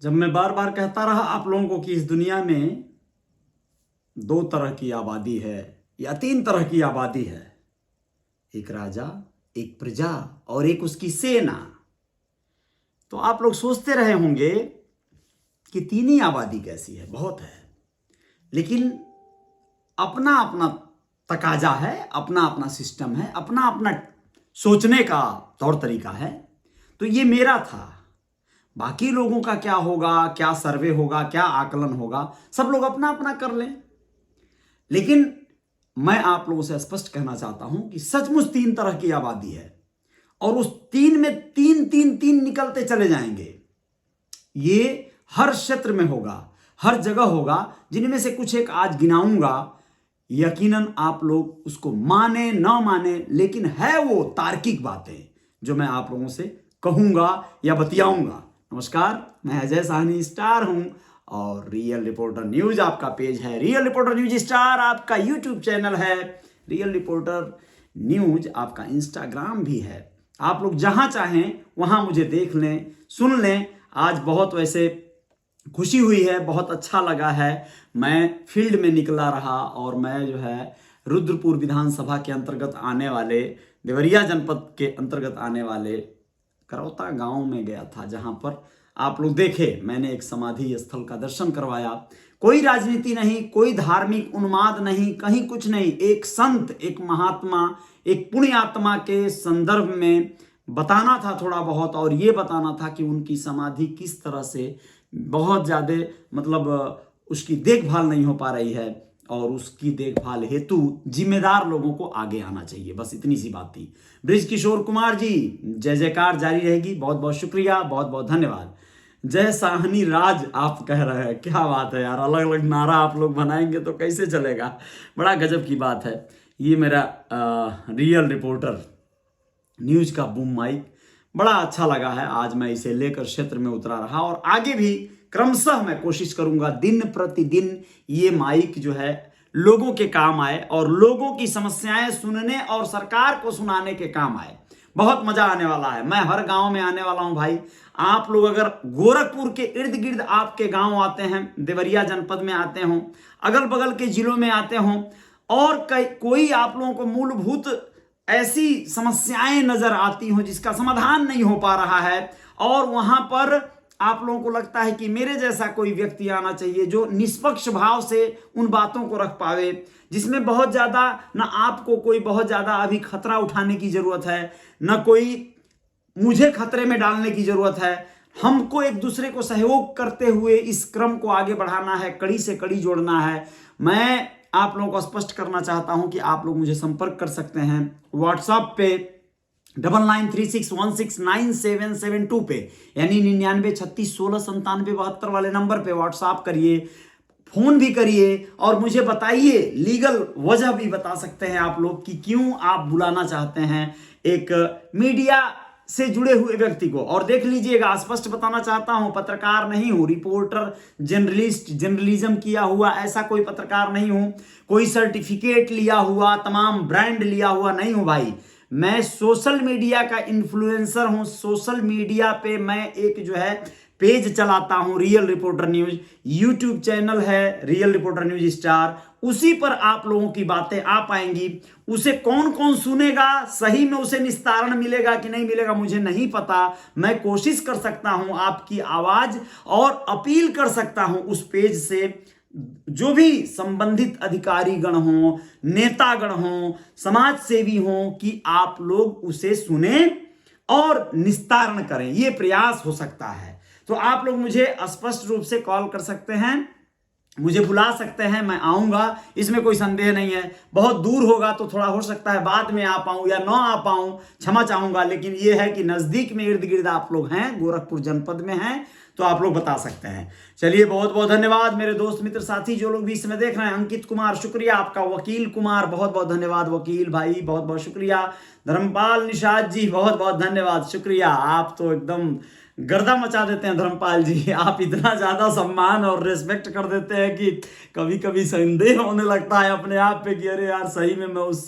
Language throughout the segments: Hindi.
जब मैं बार बार कहता रहा आप लोगों को कि इस दुनिया में दो तरह की आबादी है या तीन तरह की आबादी है, एक राजा, एक प्रजा और एक उसकी सेना, तो आप लोग सोचते रहे होंगे कि तीन ही आबादी कैसी है, बहुत है। लेकिन अपना अपना तकाजा है, अपना अपना सिस्टम है, अपना अपना सोचने का तौर तरीका है। तो ये मेरा था, बाकी लोगों का क्या होगा, क्या सर्वे होगा, क्या आकलन होगा, सब लोग अपना अपना कर लें। लेकिन मैं आप लोगों से स्पष्ट कहना चाहता हूं कि सचमुच तीन तरह की आबादी है और उस तीन में तीन तीन तीन निकलते चले जाएंगे। ये हर क्षेत्र में होगा, हर जगह होगा। जिनमें से कुछ एक आज गिनाऊंगा, यकीनन आप लोग उसको माने ना माने, लेकिन है वो तार्किक बातें जो मैं आप लोगों से कहूंगा या बतियाऊंगा। नमस्कार, मैं अजय साहनी स्टार हूं और रियल रिपोर्टर न्यूज आपका पेज है। रियल रिपोर्टर न्यूज स्टार आपका यूट्यूब चैनल है। रियल रिपोर्टर न्यूज आपका इंस्टाग्राम भी है। आप लोग जहां चाहें वहां मुझे देख लें, सुन लें। आज बहुत वैसे खुशी हुई है, बहुत अच्छा लगा है। मैं फील्ड में निकला रहा और मैं जो है रुद्रपुर विधानसभा के अंतर्गत आने वाले, देवरिया जनपद के अंतर्गत आने वाले करौता गांव में गया था, जहां पर आप लोग देखे मैंने एक समाधि स्थल का दर्शन करवाया। कोई राजनीति नहीं, कोई धार्मिक उन्माद नहीं, कहीं कुछ नहीं। एक संत, एक महात्मा, एक पुण्य आत्मा के संदर्भ में बताना था थोड़ा बहुत, और ये बताना था कि उनकी समाधि किस तरह से बहुत ज़्यादा मतलब उसकी देखभाल नहीं हो पा रही है और उसकी देखभाल हेतु जिम्मेदार लोगों को आगे आना चाहिए। बस इतनी सी बात थी। ब्रिज किशोर कुमार जी, जय जयकार जारी रहेगी। बहुत बहुत शुक्रिया, बहुत बहुत धन्यवाद। जय साहनी राज आप कह रहे हैं, क्या बात है यार। अलग अलग नारा आप लोग बनाएंगे तो कैसे चलेगा, बड़ा गजब की बात है। ये मेरा रियल रिपोर्टर न्यूज का बूम माइक बड़ा अच्छा लगा है। आज मैं इसे लेकर क्षेत्र में उतरा रहा और आगे भी क्रमशः मैं कोशिश करूंगा दिन प्रतिदिन ये माइक जो है लोगों के काम आए और लोगों की समस्याएं सुनने और सरकार को सुनाने के काम आए। बहुत मजा आने वाला है। मैं हर गांव में आने वाला हूं भाई। आप लोग अगर गोरखपुर के इर्द गिर्द आपके गांव आते हैं, देवरिया जनपद में आते हों, अगल बगल के जिलों में आते हों और कोई आप लोगों को मूलभूत ऐसी समस्याएं नजर आती हो जिसका समाधान नहीं हो पा रहा है और वहां पर आप लोगों को लगता है कि मेरे जैसा कोई व्यक्ति आना चाहिए जो निष्पक्ष भाव से उन बातों को रख पावे, जिसमें बहुत ज्यादा ना आपको कोई बहुत ज्यादा अभी खतरा उठाने की जरूरत है, ना कोई मुझे खतरे में डालने की जरूरत है। हमको एक दूसरे को सहयोग करते हुए इस क्रम को आगे बढ़ाना है, कड़ी से कड़ी जोड़ना है। मैं आप लोगों को स्पष्ट करना चाहता हूं कि आप लोग मुझे संपर्क कर सकते हैं व्हाट्सएप पे 9936169772 पे, यानी 9936169772 वाले नंबर पे व्हाट्सएप करिए, फोन भी करिए और मुझे बताइए। लीगल वजह भी बता सकते हैं आप लोग कि क्यों आप बुलाना चाहते हैं एक मीडिया से जुड़े हुए व्यक्ति को। और देख लीजिएगा, स्पष्ट बताना चाहता हूं, पत्रकार नहीं हूं, रिपोर्टर, जर्नलिस्ट, जर्नलिज्म किया हुआ ऐसा कोई पत्रकार नहीं हूं, कोई सर्टिफिकेट लिया हुआ, तमाम ब्रांड लिया हुआ नहीं हूं भाई। मैं सोशल मीडिया का इन्फ्लुएंसर हूं। सोशल मीडिया पे मैं एक जो है पेज चलाता हूं, real reporter news. YouTube channel है रियल रिपोर्टर न्यूज स्टार, उसी पर आप लोगों की बातें आ पाएंगी। उसे कौन कौन सुनेगा, सही में उसे निस्तारण मिलेगा कि नहीं मिलेगा मुझे नहीं पता। मैं कोशिश कर सकता हूं आपकी आवाज और अपील कर सकता हूं उस पेज से जो भी संबंधित अधिकारी गण हो, नेतागण हो, समाज सेवी हो, कि आप लोग उसे सुने और निस्तारण करें। यह प्रयास हो सकता है। तो आप लोग मुझे स्पष्ट रूप से कॉल कर सकते हैं, मुझे बुला सकते हैं, मैं आऊंगा, इसमें कोई संदेह नहीं है। बहुत दूर होगा तो थोड़ा हो सकता है बाद में आ पाऊं या ना आ पाऊं, क्षमा चाहूंगा। लेकिन यह है कि नजदीक में इर्द गिर्द आप लोग हैं, गोरखपुर जनपद में हैं, तो आप लोग बता सकते हैं। चलिए, बहुत बहुत धन्यवाद मेरे दोस्त मित्र साथी जो लोग भी इसमें देख रहे हैं। अंकित कुमार शुक्रिया आपका, वकील कुमार बहुत बहुत धन्यवाद, वकील भाई बहुत बहुत शुक्रिया। धर्मपाल निषाद जी बहुत बहुत धन्यवाद, शुक्रिया। आप तो एकदम गर्दा मचा देते हैं धर्मपाल जी। आप इतना ज्यादा सम्मान और रिस्पेक्ट कर देते हैं कि कभी कभी संदेह होने लगता है अपने आप पे कि अरे यार सही में मैं उस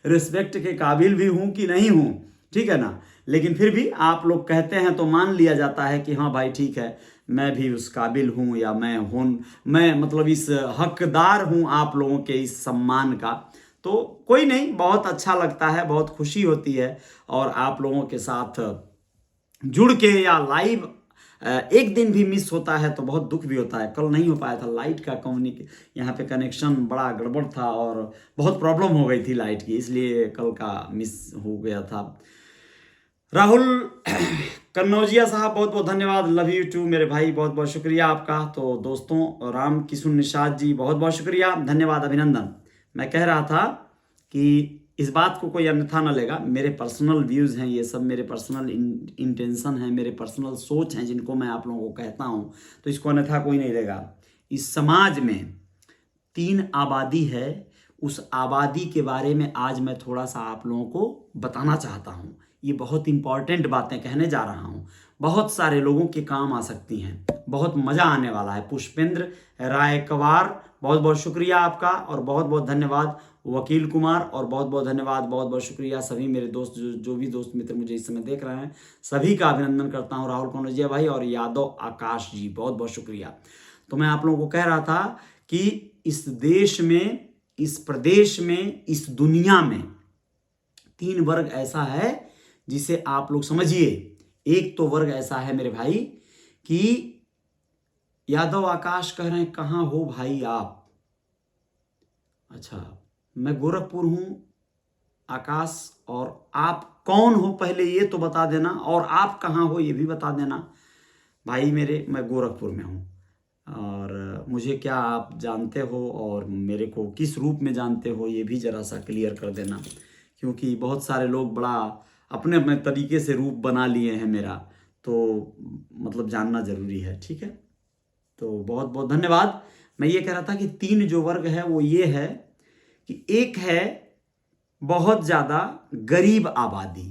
रिस्पेक्ट के काबिल भी हूं कि नहीं हूं, ठीक है ना। लेकिन फिर भी आप लोग कहते हैं तो मान लिया जाता है कि हाँ भाई ठीक है। मैं भी उस काबिल हूँ या मैं मतलब इस हकदार हूँ आप लोगों के इस सम्मान का। तो कोई नहीं, बहुत अच्छा लगता है, बहुत खुशी होती है। और आप लोगों के साथ जुड़ के या लाइव एक दिन भी मिस होता है तो बहुत दुख भी होता है। कल नहीं हो पाया था, लाइट का यहाँ पे कनेक्शन बड़ा गड़बड़ था और बहुत प्रॉब्लम हो गई थी लाइट की, इसलिए कल का मिस हो गया था। राहुल कन्नौजिया साहब, बहुत बहुत धन्यवाद। लव यू टू मेरे भाई, बहुत बहुत शुक्रिया आपका। तो दोस्तों, राम किशुन निषाद जी, बहुत बहुत शुक्रिया, धन्यवाद, अभिनंदन। मैं कह रहा था कि इस बात को कोई अन्यथा न लेगा, मेरे पर्सनल व्यूज़ हैं ये सब, मेरे पर्सनल इंटेंशन हैं, मेरे पर्सनल सोच हैं जिनको मैं आप लोगों को कहता हूँ, तो इसको अन्यथा कोई नहीं लेगा। इस समाज में 3 आबादी है, उस आबादी के बारे में आज मैं थोड़ा सा आप लोगों को बताना चाहता हूँ। ये बहुत इंपॉर्टेंट बातें कहने जा रहा हूँ, बहुत सारे लोगों के काम आ सकती हैं, बहुत मज़ा आने वाला है। पुष्पेंद्र रायकवार, बहुत बहुत शुक्रिया आपका, और बहुत बहुत धन्यवाद वकील कुमार, और बहुत बहुत धन्यवाद, बहुत बहुत शुक्रिया सभी मेरे दोस्त, जो भी दोस्त मित्र मुझे इस समय देख रहे हैं, सभी का अभिनंदन करता हूँ। राहुल कनौजिया भाई और यादव आकाश जी, बहुत बहुत शुक्रिया। तो मैं आप लोगों को कह रहा था कि इस देश में, इस प्रदेश में, इस दुनिया में 3 वर्ग ऐसा है जिसे आप लोग समझिए। एक तो वर्ग ऐसा है मेरे भाई कि यादव आकाश कह रहे हैं कहाँ हो भाई आप? अच्छा, मैं गोरखपुर हूं आकाश, और आप कौन हो पहले ये तो बता देना, और आप कहाँ हो ये भी बता देना। भाई मेरे, मैं गोरखपुर में हूँ, और मुझे क्या आप जानते हो और मेरे को किस रूप में जानते हो ये भी ज़रा सा क्लियर कर देना, क्योंकि बहुत सारे लोग बड़ा अपने अपने तरीके से रूप बना लिए हैं मेरा, तो मतलब जानना ज़रूरी है, ठीक है। तो बहुत बहुत धन्यवाद। मैं ये कह रहा था कि 3 जो वर्ग है वो ये है कि एक है बहुत ज़्यादा गरीब आबादी,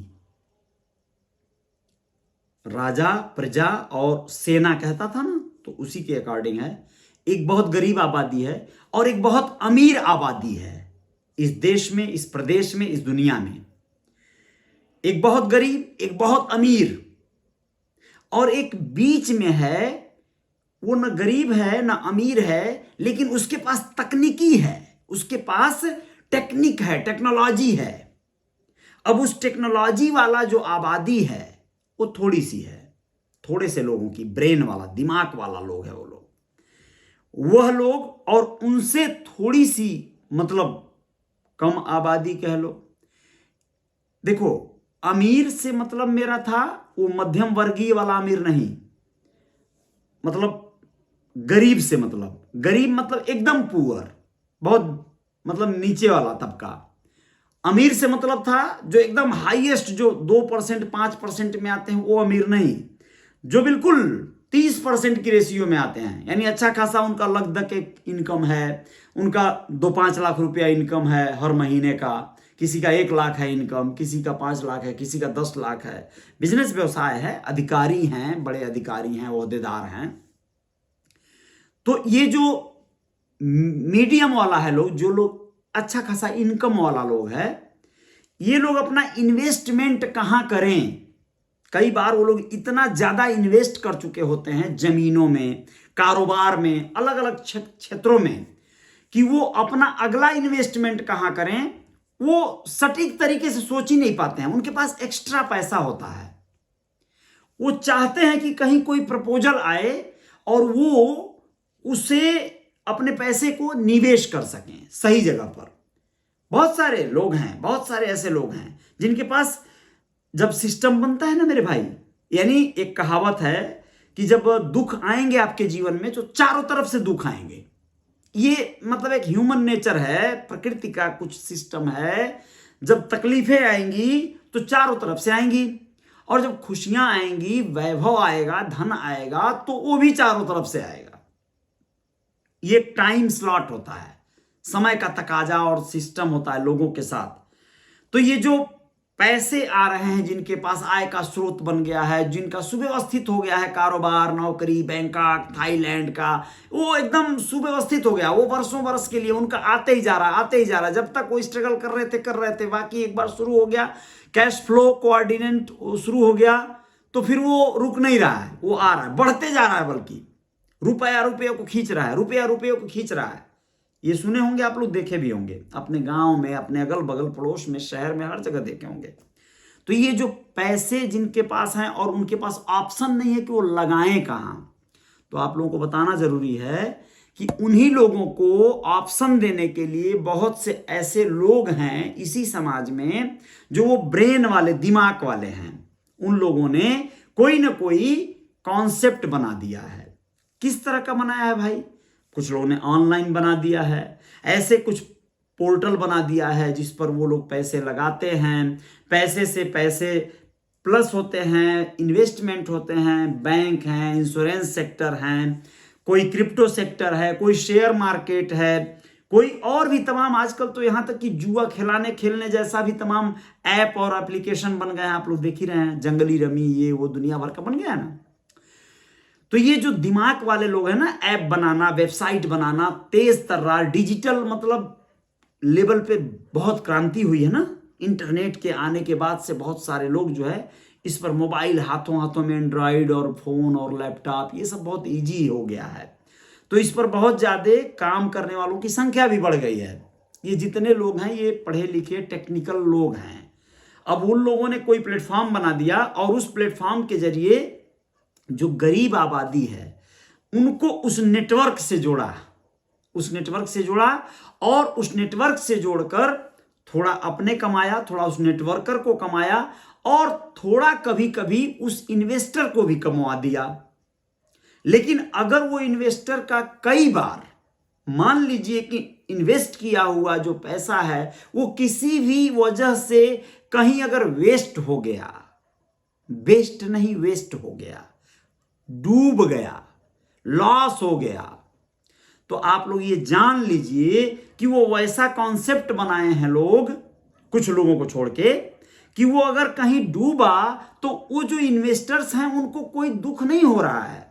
राजा प्रजा और सेना कहता था ना, तो उसी के अकॉर्डिंग है। एक बहुत गरीब आबादी है और एक बहुत अमीर आबादी है इस देश में, इस प्रदेश में, इस दुनिया में। एक बहुत गरीब, एक बहुत अमीर, और एक बीच में है, वो न गरीब है न अमीर है, लेकिन उसके पास तकनीकी है, उसके पास टेक्निक है, टेक्नोलॉजी है। अब उस टेक्नोलॉजी वाला जो आबादी है वो थोड़ी सी है, थोड़े से लोगों की, ब्रेन वाला, दिमाग वाला लोग है वो लोग, वह लोग, और उनसे थोड़ी सी मतलब कम आबादी कह लो। देखो, अमीर से मतलब मेरा था वो मध्यम वर्गीय वाला अमीर नहीं, मतलब गरीब से मतलब, गरीब मतलब एकदम पुअर, बहुत मतलब नीचे वाला तबका। अमीर से मतलब था जो एकदम हाईएस्ट, जो 2% 5% में आते हैं वो अमीर नहीं, जो बिल्कुल 30% की रेशियो में आते हैं, यानी अच्छा खासा उनका लगभग एक इनकम है, उनका 2-5 लाख रुपया इनकम है हर महीने का, किसी का 1 लाख है इनकम, किसी का 5 लाख है, किसी का 10 लाख है, बिजनेस व्यवसाय है, अधिकारी हैं, बड़े अधिकारी हैं, ओहदेदार हैं। तो ये जो मीडियम वाला है लोग, जो लोग अच्छा खासा इनकम वाला लोग है, ये लोग अपना इन्वेस्टमेंट कहां करें? कई बार वो लोग इतना ज्यादा इन्वेस्ट कर चुके होते हैं जमीनों में, कारोबार में, अलग अलग क्षेत्रों में, कि वो अपना अगला इन्वेस्टमेंट कहां करें वो सटीक तरीके से सोच ही नहीं पाते हैं। उनके पास एक्स्ट्रा पैसा होता है, वो चाहते हैं कि कहीं कोई प्रपोजल आए और वो उसे अपने पैसे को निवेश कर सकें सही जगह पर। बहुत सारे लोग हैं, बहुत सारे ऐसे लोग हैं जिनके पास जब सिस्टम बनता है ना मेरे भाई, यानी एक कहावत है कि जब दुख आएंगे आपके जीवन में तो चारों तरफ से दुख आएंगे। ये मतलब एक ह्यूमन नेचर है, प्रकृति का कुछ सिस्टम है। जब तकलीफें आएंगी तो चारों तरफ से आएंगी, और जब खुशियां आएंगी, वैभव आएगा, धन आएगा, तो वो भी चारों तरफ से आएगा। ये टाइम स्लॉट होता है, समय का तकाजा और सिस्टम होता है लोगों के साथ। तो ये जो पैसे आ रहे हैं, जिनके पास आय का स्रोत बन गया है, जिनका सुव्यवस्थित हो गया है कारोबार, नौकरी, बैंकॉक, थाईलैंड का, वो एकदम सुव्यवस्थित हो गया, वो वर्षों वर्ष के लिए उनका आते ही जा रहा, आते ही जा रहा। जब तक वो स्ट्रगल कर रहे थे, बाकी एक बार शुरू हो गया, कैश फ्लो कोऑर्डिनेट शुरू हो गया, तो फिर वो रुक नहीं रहा है, वो आ रहा है, बढ़ते जा रहा है, बल्कि रुपया रुपये को खींच रहा है, रुपया रुपये को खींच रहा है। ये सुने होंगे आप लोग, देखे भी होंगे अपने गांव में, अपने अगल बगल पड़ोस में, शहर में, हर जगह देखे होंगे। तो ये जो पैसे जिनके पास हैं और उनके पास ऑप्शन नहीं है कि वो लगाएं कहां, तो आप लोगों को बताना जरूरी है कि उन्हीं लोगों को ऑप्शन देने के लिए बहुत से ऐसे लोग हैं इसी समाज में जो वो ब्रेन वाले, दिमाग वाले हैं। उन लोगों ने कोई ना कोई कॉन्सेप्ट बना दिया है। किस तरह का बनाया है भाई? कुछ लोगों ने ऑनलाइन बना दिया है, ऐसे कुछ पोर्टल बना दिया है जिस पर वो लोग पैसे लगाते हैं, पैसे से पैसे प्लस होते हैं, इन्वेस्टमेंट होते हैं, बैंक हैं, इंश्योरेंस सेक्टर हैं, कोई क्रिप्टो सेक्टर है, कोई शेयर मार्केट है, कोई और भी तमाम, आजकल तो यहां तक कि जुआ खिलाने खेलने जैसा भी तमाम ऐप और एप्लीकेशन बन गए हैं। आप लोग देख ही रहे हैं, जंगली रमी, ये वो दुनिया भर का बन गया है ना। तो ये जो दिमाग वाले लोग हैं ना, ऐप बनाना, वेबसाइट बनाना, तेज तर्रार डिजिटल मतलब लेवल पे बहुत क्रांति हुई है ना। इंटरनेट के आने के बाद से बहुत सारे लोग जो है इस पर मोबाइल, हाथों हाथों में एंड्रॉइड और फोन और लैपटॉप, ये सब बहुत इजी हो गया है। तो इस पर बहुत ज्यादा काम करने वालों की संख्या भी बढ़ गई है। ये जितने लोग हैं ये पढ़े लिखे टेक्निकल लोग हैं। अब उन लोगों ने कोई प्लेटफॉर्म बना दिया और उस प्लेटफॉर्म के जरिए जो गरीब आबादी है उनको उस नेटवर्क से जोड़ा, उस नेटवर्क से जोड़ा और उस नेटवर्क से जोड़कर थोड़ा अपने कमाया, थोड़ा उस नेटवर्कर को कमाया और थोड़ा कभी कभी उस इन्वेस्टर को भी कमवा दिया। लेकिन अगर वो इन्वेस्टर का कई बार, मान लीजिए कि इन्वेस्ट किया हुआ जो पैसा है वो किसी भी वजह से कहीं अगर वेस्ट हो गया, वेस्ट नहीं वेस्ट हो गया, डूब गया, लॉस हो गया, तो आप लोग ये जान लीजिए कि वो वैसा कॉन्सेप्ट बनाए हैं लोग, कुछ लोगों को छोड़ के, कि वो अगर कहीं डूबा तो वो जो इन्वेस्टर्स हैं उनको कोई दुख नहीं हो रहा है,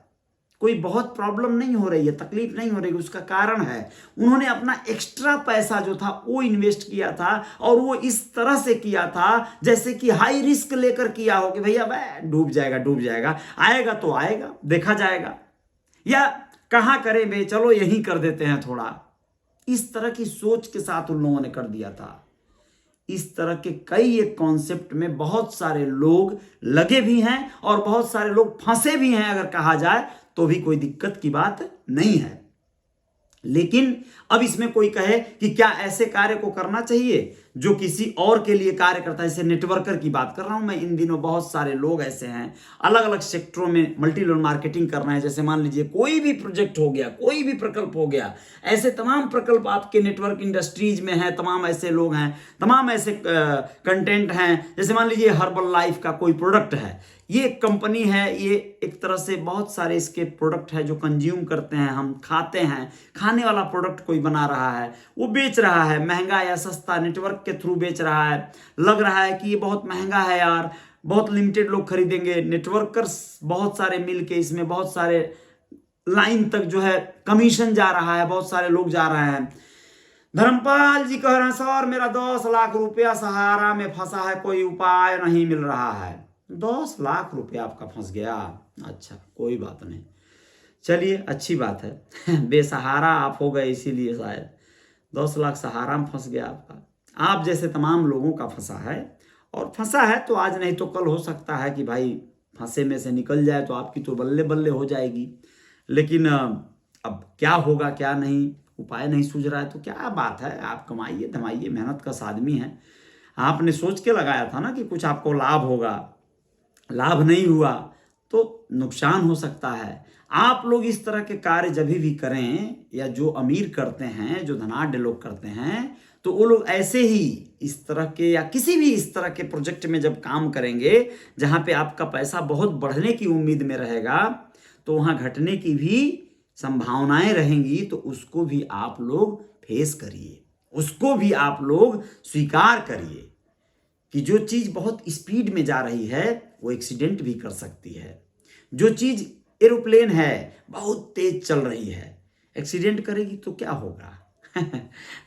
कोई बहुत प्रॉब्लम नहीं हो रही है, तकलीफ नहीं हो रही है। उसका कारण है उन्होंने अपना एक्स्ट्रा पैसा जो था वो इन्वेस्ट किया था और वो इस तरह से किया था जैसे कि हाई रिस्क लेकर किया हो कि भैया वह डूब जाएगा, डूब जाएगा, आएगा तो आएगा, देखा जाएगा, या कहां करें बे, चलो यहीं कर देते हैं थोड़ा। इस तरह की सोच के साथ उन लोगों ने कर दिया था। इस तरह के कई एक कॉन्सेप्ट में बहुत सारे लोग लगे भी हैं और बहुत सारे लोग फंसे भी हैं, अगर कहा जाए तो भी कोई दिक्कत की बात नहीं है। लेकिन अब इसमें कोई कहे कि क्या ऐसे कार्य को करना चाहिए जो किसी और के लिए कार्य करता है, जैसे नेटवर्कर की बात कर रहा हूं मैं। इन दिनों बहुत सारे लोग ऐसे हैं अलग अलग सेक्टरों में मल्टी लेवल मार्केटिंग करना है। जैसे मान लीजिए कोई भी प्रोजेक्ट हो गया, कोई भी प्रकल्प हो गया, ऐसे तमाम प्रकल्प आपके नेटवर्क इंडस्ट्रीज में हैं, तमाम ऐसे लोग हैं, तमाम ऐसे कंटेंट हैं। जैसे मान लीजिए हर्बल लाइफ का कोई प्रोडक्ट है, ये एक कंपनी है, ये एक तरह से बहुत सारे इसके प्रोडक्ट है जो कंज्यूम करते हैं, हम खाते हैं, खाने वाला प्रोडक्ट कोई बना रहा है, वो बेच रहा है, महंगा या सस्ता नेटवर्क के थ्रू बेच रहा है। लग रहा है कि ये बहुत महंगा है यार, बहुत लिमिटेड लोग खरीदेंगे, नेटवर्कर्स बहुत सारे मिलके इसमें बहुत सारे लाइन तक जो है कमीशन जा रहा है, बहुत सारे लोग जा रहे हैं। धर्मपाल जी कह रहे हैं सर मेरा 10 लाख रुपया सहारा में फंसा है, कोई उपाय नहीं मिल रहा है। 10 लाख रुपया आपका फंस गया, अच्छा कोई बात नहीं, चलिए अच्छी बात है बेसहारा आप हो गए, इसीलिए शायद 10 लाख सहारा में फंस गया आपका। आप जैसे तमाम लोगों का फंसा है, और फंसा है तो आज नहीं तो कल हो सकता है कि भाई फंसे में से निकल जाए तो आपकी तो बल्ले बल्ले हो जाएगी। लेकिन अब क्या होगा क्या नहीं, उपाय नहीं सूझ रहा है तो क्या बात है, आप कमाइए धमाइए, मेहनत कश आदमी है। आपने सोच के लगाया था ना कि कुछ आपको लाभ होगा, लाभ नहीं हुआ तो नुकसान हो सकता है। आप लोग इस तरह के कार्य जब भी करें, या जो अमीर करते हैं, जो धनाढ्य लोग करते हैं, तो वो लोग ऐसे ही इस तरह के या किसी भी इस तरह के प्रोजेक्ट में जब काम करेंगे जहां पे आपका पैसा बहुत बढ़ने की उम्मीद में रहेगा, तो वहां घटने की भी संभावनाएं रहेंगी, तो उसको भी आप लोग फेस करिए, उसको भी आप लोग स्वीकार करिए कि जो चीज बहुत स्पीड में जा रही है वो एक्सीडेंट भी कर सकती है। जो चीज एरोप्लेन है बहुत तेज चल रही है, एक्सीडेंट करेगी तो क्या होगा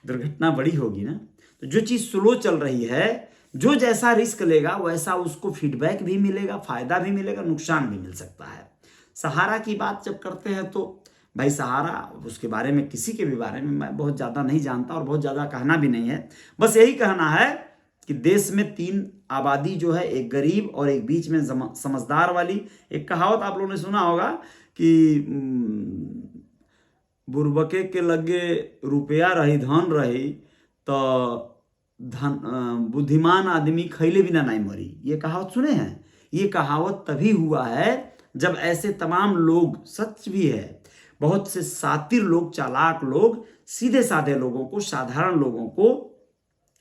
दुर्घटना बड़ी होगी ना। तो जो चीज स्लो चल रही है, जो जैसा रिस्क लेगा वैसा उसको फीडबैक भी मिलेगा, फायदा भी मिलेगा, नुकसान भी मिल सकता है। सहारा की बात जब करते हैं तो भाई सहारा, उसके बारे में किसी के भी बारे में मैं बहुत ज़्यादा नहीं जानता और बहुत ज़्यादा कहना भी नहीं है। बस यही कहना है कि देश में 3 आबादी जो है, एक गरीब और एक बीच में समझदार वाली। एक कहावत आप लोगों ने सुना होगा कि बुरबके के लगे रुपया रही धन रही तो धन बुद्धिमान आदमी खैले बिना नहीं मरी। ये कहावत सुने हैं? ये कहावत तभी हुआ है जब ऐसे तमाम लोग, सच भी है, बहुत से शातिर लोग, चालाक लोग सीधे साधे लोगों को, साधारण लोगों को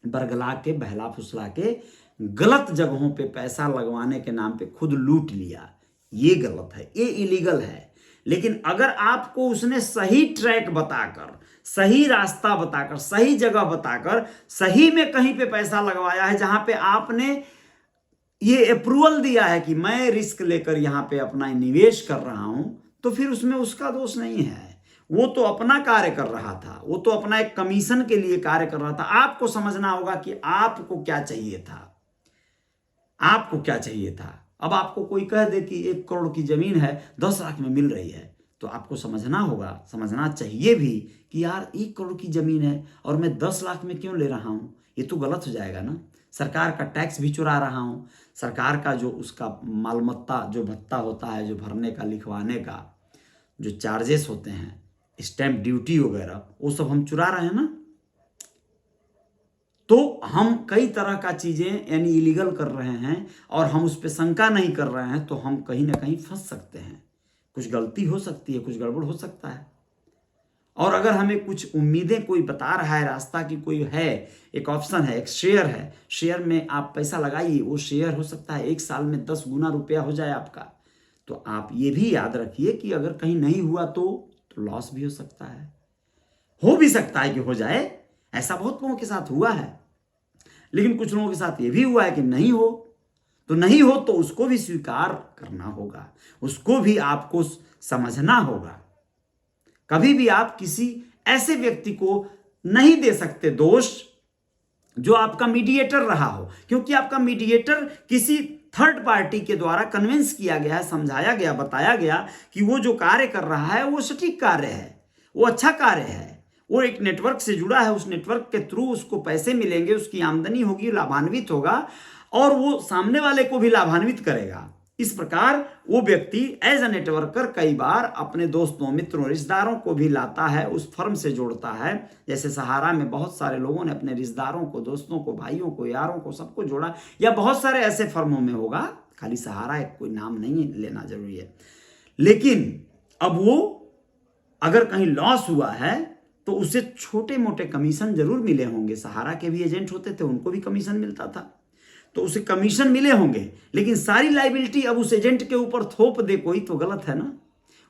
बरगला के, बहला फुसला के गलत जगहों पे पैसा लगवाने के नाम पे खुद लूट लिया। ये गलत है, ये इलीगल है। लेकिन अगर आपको उसने सही ट्रैक बताकर, सही रास्ता बताकर, सही जगह बताकर, सही में कहीं पे पैसा लगवाया है जहां पे आपने ये अप्रूवल दिया है कि मैं रिस्क लेकर यहां पे अपना निवेश कर रहा हूं, तो फिर उसमें उसका दोष नहीं है। वो तो अपना कार्य कर रहा था, वो तो अपना एक कमीशन के लिए कार्य कर रहा था। आपको समझना होगा कि आपको क्या चाहिए था, आपको क्या चाहिए था। अब आपको कोई कह दे कि 1 करोड़ की जमीन है 10 लाख में मिल रही है, तो आपको समझना होगा, समझना चाहिए भी कि यार 1 करोड़ की जमीन है और मैं 10 लाख में क्यों ले रहा हूं, ये तो गलत हो जाएगा ना। सरकार का टैक्स भी चुरा रहा हूं, सरकार का जो उसका मालमत्ता, जो भत्ता होता है, जो भरने का, लिखवाने का जो चार्जेस होते हैं, स्टैंप ड्यूटी वगैरह, वो सब हम चुरा रहे हैं ना। तो हम कई तरह का चीजें यानी इलीगल कर रहे हैं और हम उस पर शंका नहीं कर रहे हैं, तो हम कहीं ना कहीं फंस सकते हैं। कुछ गलती हो सकती है, कुछ गड़बड़ हो सकता है। और अगर हमें कुछ उम्मीदें कोई बता रहा है, रास्ता की कोई है, एक ऑप्शन है, एक शेयर है, शेयर में आप पैसा लगाइए, वो शेयर हो सकता है 1 साल में 10 गुना रुपया हो जाए आपका। तो आप ये भी याद रखिए कि अगर कहीं नहीं हुआ तो लॉस भी हो सकता है, हो भी सकता है कि हो जाए। ऐसा बहुत लोगों के साथ हुआ है। लेकिन कुछ लोगों के साथ ये भी हुआ है कि नहीं हो, तो नहीं हो तो उसको भी स्वीकार करना होगा, उसको भी आपको समझना होगा। कभी भी आप किसी ऐसे व्यक्ति को नहीं दे सकते दोष जो आपका मीडिएटर रहा हो, क्योंकि आपका मीडिएटर किसी थर्ड पार्टी के द्वारा कन्विंस किया गया है, समझाया गया, बताया गया कि वो जो कार्य कर रहा है वो सटीक कार्य है, वो अच्छा कार्य है, वो एक नेटवर्क से जुड़ा है, उस नेटवर्क के थ्रू उसको पैसे मिलेंगे, उसकी आमदनी होगी, लाभान्वित होगा और वो सामने वाले को भी लाभान्वित करेगा। इस प्रकार वो व्यक्ति एज अ नेटवर्कर कई बार अपने दोस्तों, मित्रों, रिश्तेदारों को भी लाता है, उस फर्म से जोड़ता है। जैसे सहारा में बहुत सारे लोगों ने अपने रिश्तेदारों को, दोस्तों को, भाइयों को, यारों को, सबको जोड़ा, या बहुत सारे ऐसे फर्मों में होगा, खाली सहारा एक कोई नाम नहीं लेना जरूरी है। लेकिन अब वो अगर कहीं लॉस हुआ है तो उसे छोटे मोटे कमीशन जरूर मिले होंगे। सहारा के भी एजेंट होते थे, उनको भी कमीशन मिलता था, तो उसे कमीशन मिले होंगे। लेकिन सारी लायबिलिटी अब उस एजेंट के ऊपर थोप दे कोई, तो गलत है ना।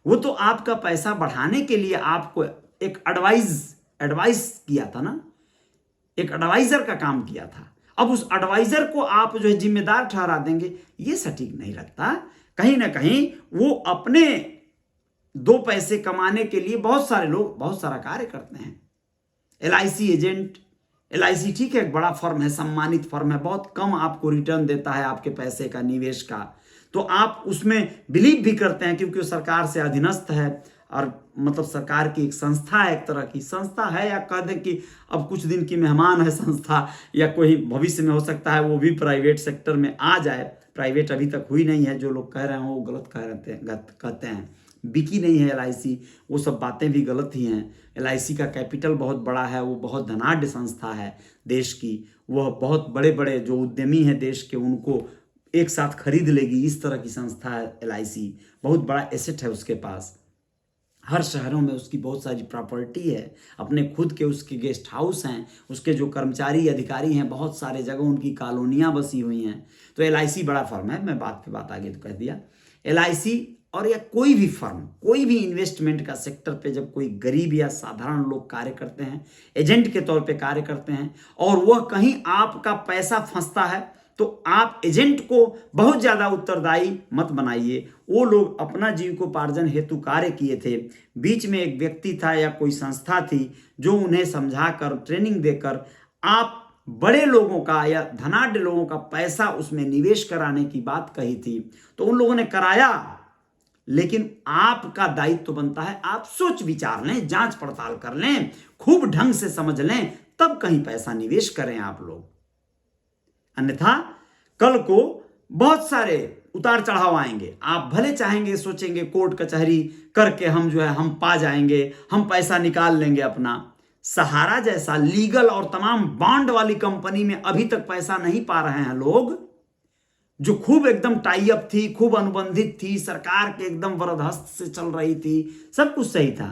वो तो आपका पैसा बढ़ाने के लिए आपको एक एडवाइस किया था ना, एक एडवाइजर का काम किया था। अब उस एडवाइजर को आप जो है जिम्मेदार ठहरा देंगे, ये सटीक नहीं लगता। कहीं ना कहीं वो अपने 2 पैसे कमाने के लिए बहुत सारे लोग बहुत सारा कार्य करते हैं। LIC एजेंट, LIC ठीक है, एक बड़ा फर्म है, सम्मानित फर्म है, बहुत कम आपको रिटर्न देता है आपके पैसे का, निवेश का, तो आप उसमें बिलीव भी करते हैं क्योंकि वो सरकार से अधीनस्थ है और मतलब सरकार की एक संस्था है, एक तरह की संस्था है, या कह दें कि अब कुछ दिन की मेहमान है संस्था, या कोई भविष्य में हो सकता है वो भी प्राइवेट सेक्टर में आ जाए। प्राइवेट अभी तक हुई नहीं है, जो लोग कह रहे हैं वो गलत कहते हैं। बिकी नहीं है LIC, वो सब बातें भी गलत ही हैं। LIC का कैपिटल बहुत बड़ा है, वो बहुत धनाढ़ संस्था है देश की, वह बहुत बड़े बड़े जो उद्यमी हैं देश के उनको एक साथ खरीद लेगी, इस तरह की संस्था है LIC। बहुत बड़ा एसेट है उसके पास, हर शहरों में उसकी बहुत सारी प्रॉपर्टी है, अपने खुद के उसके गेस्ट हाउस हैं, उसके जो कर्मचारी अधिकारी हैं, बहुत सारे जगह उनकी कॉलोनियाँ बसी हुई हैं। तो LIC बड़ा फर्म है, मैं बात पे बात आगे तो कह दिया। LIC और या कोई भी फर्म, कोई भी इन्वेस्टमेंट का सेक्टर पे जब कोई गरीब या साधारण लोग कार्य करते हैं, एजेंट के तौर पे कार्य करते हैं, और वह कहीं आपका पैसा फंसता है, तो आप एजेंट को बहुत ज़्यादा उत्तरदायी मत बनाइए। वो लोग अपना जीविकोपार्जन हेतु कार्य किए थे, बीच में एक व्यक्ति था या कोई संस्था थी जो उन्हें समझाकर, ट्रेनिंग देकर आप बड़े लोगों का या धनाढ्य लोगों का पैसा उसमें निवेश कराने की बात कही थी, तो उन लोगों ने कराया। लेकिन आपका दायित्व बनता है आप सोच विचार लें, जांच पड़ताल कर लें, खूब ढंग से समझ लें, तब कहीं पैसा निवेश करें आप लोग। अन्यथा कल को बहुत सारे उतार चढ़ाव आएंगे। आप भले चाहेंगे, सोचेंगे कोर्ट कचहरी करके हम जो है हम पा जाएंगे, हम पैसा निकाल लेंगे अपना। सहारा जैसा लीगल और तमाम बॉन्ड वाली कंपनी में अभी तक पैसा नहीं पा रहे हैं लोग, जो खूब एकदम टाई अप थी, खूब अनुबंधित थी, सरकार के एकदम वरदहस्त से चल रही थी, सब कुछ सही था।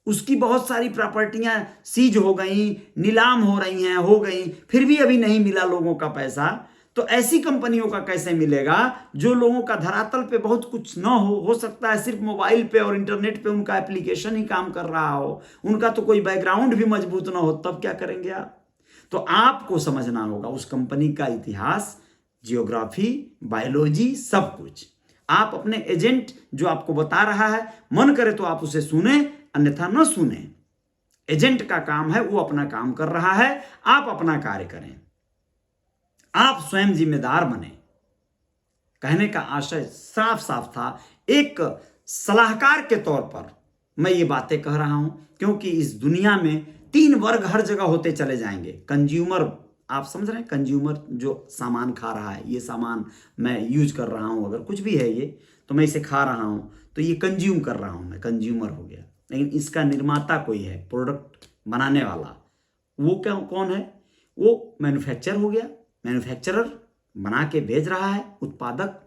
उसकी बहुत सारी प्रॉपर्टियां सीज हो गई, नीलाम हो रही हैं, हो गई, फिर भी अभी नहीं मिला लोगों का पैसा। तो ऐसी कंपनियों का कैसे मिलेगा जो लोगों का धरातल पे बहुत कुछ ना हो सकता है सिर्फ मोबाइल पे और इंटरनेट पे उनका एप्लीकेशन ही काम कर रहा हो, उनका तो कोई बैकग्राउंड भी मजबूत ना हो, तब क्या करेंगे आप? तो आपको समझना होगा उस कंपनी का इतिहास, जियोग्राफी, बायोलॉजी, सब कुछ। आप अपने एजेंट जो आपको बता रहा है, मन करे तो आप उसे सुने, अन्यथा न सुने। एजेंट का काम है, वो अपना काम कर रहा है, आप अपना कार्य करें, आप स्वयं जिम्मेदार बने। कहने का आशय साफ साफ था। एक सलाहकार के तौर पर मैं ये बातें कह रहा हूं, क्योंकि इस दुनिया में 3 वर्ग हर जगह होते चले जाएंगे। कंज्यूमर, आप समझ रहे हैं, कंज्यूमर जो सामान खा रहा है, ये सामान मैं यूज कर रहा हूं, अगर कुछ भी है ये, तो मैं इसे खा रहा हूं, तो ये कंज्यूम कर रहा हूं, मैं कंज्यूमर हो गया। लेकिन इसका निर्माता कोई है, प्रोडक्ट बनाने वाला, वो क्या कौन है? वो मैन्युफैक्चर हो गया, मैन्युफैक्चरर बना के भेज रहा है, उत्पादक।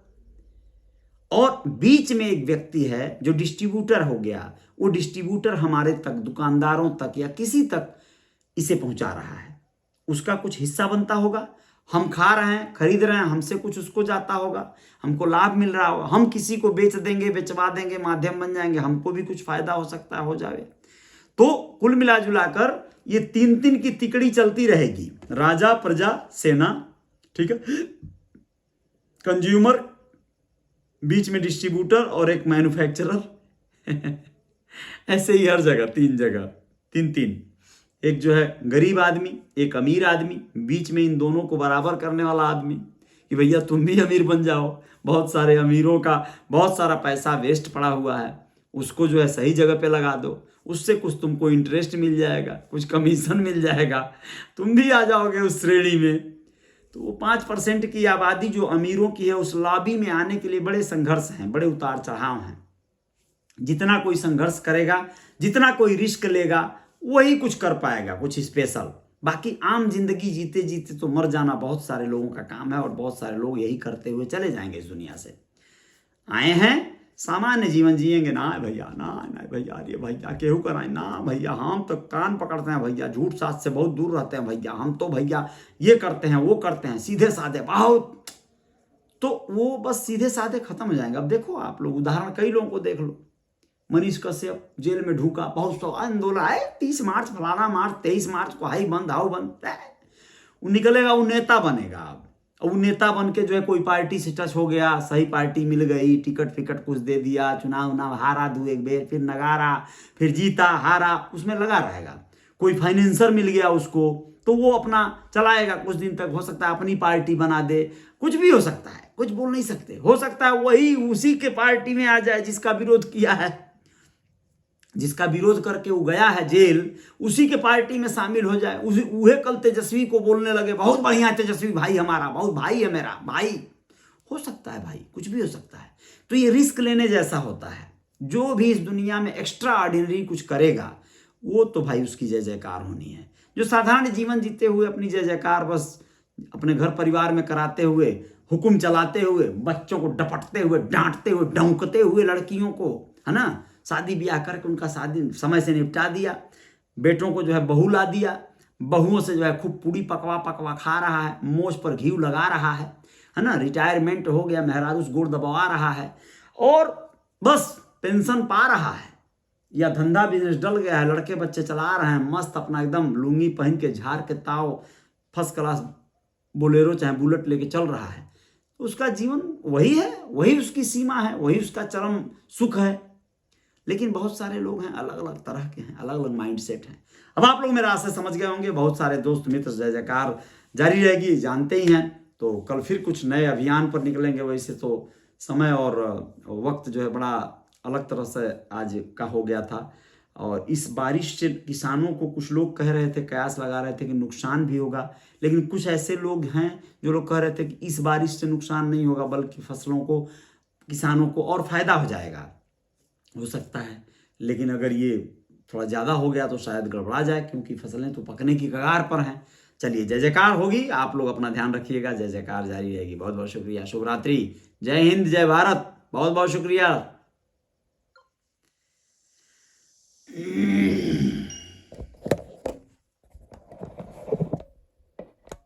और बीच में एक व्यक्ति है जो डिस्ट्रीब्यूटर हो गया, वो डिस्ट्रीब्यूटर हमारे तक, दुकानदारों तक या किसी तक इसे पहुंचा रहा है, उसका कुछ हिस्सा बनता होगा। हम खा रहे हैं, खरीद रहे हैं, हमसे कुछ उसको जाता होगा, हमको लाभ मिल रहा होगा, हम किसी को बेच देंगे, बेचवा देंगे, माध्यम बन जाएंगे, हमको भी कुछ फायदा हो सकता है, हो जाए। तो कुल मिला जुलाकर ये 3 की तिकड़ी चलती रहेगी, राजा, प्रजा, सेना, ठीक है, कंज्यूमर, बीच में डिस्ट्रीब्यूटर और एक मैन्युफैक्चरर। ऐसे ही हर जगह 3 जगह, 3। एक जो है गरीब आदमी, एक अमीर आदमी, बीच में इन दोनों को बराबर करने वाला आदमी कि भैया तुम भी अमीर बन जाओ। बहुत सारे अमीरों का बहुत सारा पैसा वेस्ट पड़ा हुआ है, उसको जो है सही जगह पे लगा दो, उससे कुछ तुमको इंटरेस्ट मिल जाएगा, कुछ कमीशन मिल जाएगा, तुम भी आ जाओगे उस श्रेणी में। तो वो 5% की आबादी जो अमीरों की है, उस लॉबी में आने के लिए बड़े संघर्ष हैं, बड़े उतार चढ़ाव हैं। जितना कोई संघर्ष करेगा, जितना कोई रिस्क लेगा, वही कुछ कर पाएगा, कुछ स्पेशल। बाकी आम जिंदगी जीते जीते तो मर जाना बहुत सारे लोगों का काम है, और बहुत सारे लोग यही करते हुए चले जाएंगे इस दुनिया से। आए हैं, सामान्य जीवन जिएंगे ना भैया, ना भैया, अरे भैया केहू कराए ना भैया, हम तो कान पकड़ते हैं भैया, झूठ साथ से बहुत दूर रहते हैं भैया, हम तो भैया ये करते हैं, वो करते हैं, सीधे साधे बहुत। तो वो बस सीधे साधे खत्म हो जाएंगे। अब देखो आप लोग उदाहरण, कई लोगों को देख लो, मनीष कश्यप जेल में ढूका, बहुत सौ आंदोलन है, 30 मार्च फलाना मार्च, 23 मार्च को हाई बंद, हाउ बंद, वो निकलेगा, वो नेता बनेगा। अब वो नेता बन के जो है कोई पार्टी से टच हो गया, सही पार्टी मिल गई, टिकट फिकट कुछ दे दिया, चुनाव उनाव हारा 2-1 बेर, फिर नगारा, फिर जीता हारा, उसमें लगा रहेगा। कोई फाइनेंसर मिल गया उसको, तो वो अपना चलाएगा कुछ दिन तक, हो सकता है अपनी पार्टी बना दे, कुछ भी हो सकता है, कुछ बोल नहीं सकते, हो सकता है वही उसी के पार्टी में आ जाए जिसका विरोध किया है, जिसका विरोध करके वो गया है जेल, उसी के पार्टी में शामिल हो जाए, उसी उहे कल तेजस्वी को बोलने लगे, बहुत बढ़िया तेजस्वी भाई हमारा, बहुत भाई है मेरा भाई। हो सकता है भाई, कुछ भी हो सकता है। तो ये रिस्क लेने जैसा होता है। जो भी इस दुनिया में एक्स्ट्रा ऑर्डिनरी कुछ करेगा, वो तो भाई उसकी जय जयकार होनी है। जो साधारण जीवन जीते हुए अपनी जय जयकार बस अपने घर परिवार में कराते हुए, हुक्म चलाते हुए, बच्चों को डपटते हुए, डांटते हुए, डौंकते हुए, लड़कियों को, है ना, शादी ब्याह करके उनका शादी समय से निपटा दिया, बेटों को जो है बहू ला दिया, बहुओं से जो है खूब पूड़ी पकवा पकवा खा रहा है, मोछ पर घी लगा रहा है ना, रिटायरमेंट हो गया, मेहरारू उस गोड़ दबा रहा है, और बस पेंशन पा रहा है, या धंधा बिजनेस डल गया है, लड़के बच्चे चला रहे हैं, मस्त अपना एकदम लुंगी पहन के झाड़ के ताव फर्स्ट क्लास बोलेरो चाहे बुलेट लेके चल रहा है। उसका जीवन वही है, वही उसकी सीमा है, वही उसका चरम सुख है। लेकिन बहुत सारे लोग हैं, अलग अलग तरह के हैं, अलग अलग माइंड सेट हैं। अब आप लोग मेरा आशा समझ गए होंगे, बहुत सारे दोस्त मित्र, जय जयकार जारी रहेगी, जानते ही हैं। तो कल फिर कुछ नए अभियान पर निकलेंगे। वैसे तो समय और वक्त जो है बड़ा अलग तरह से आज का हो गया था, और इस बारिश से किसानों को, कुछ लोग कह रहे थे, कयास लगा रहे थे कि नुकसान भी होगा, लेकिन कुछ ऐसे लोग हैं जो लोग कह रहे थे कि इस बारिश से नुकसान नहीं होगा, बल्कि फसलों को, किसानों को और फायदा हो जाएगा, हो सकता है। लेकिन अगर ये थोड़ा ज़्यादा हो गया तो शायद गड़बड़ा जाए, क्योंकि फसलें तो पकने की कगार पर हैं। चलिए, जय जयकार होगी, आप लोग अपना ध्यान रखिएगा, जय जयकार जारी रहेगी। बहुत बहुत शुक्रिया, शुभ रात्रि, जय हिंद, जय भारत, बहुत बहुत शुक्रिया।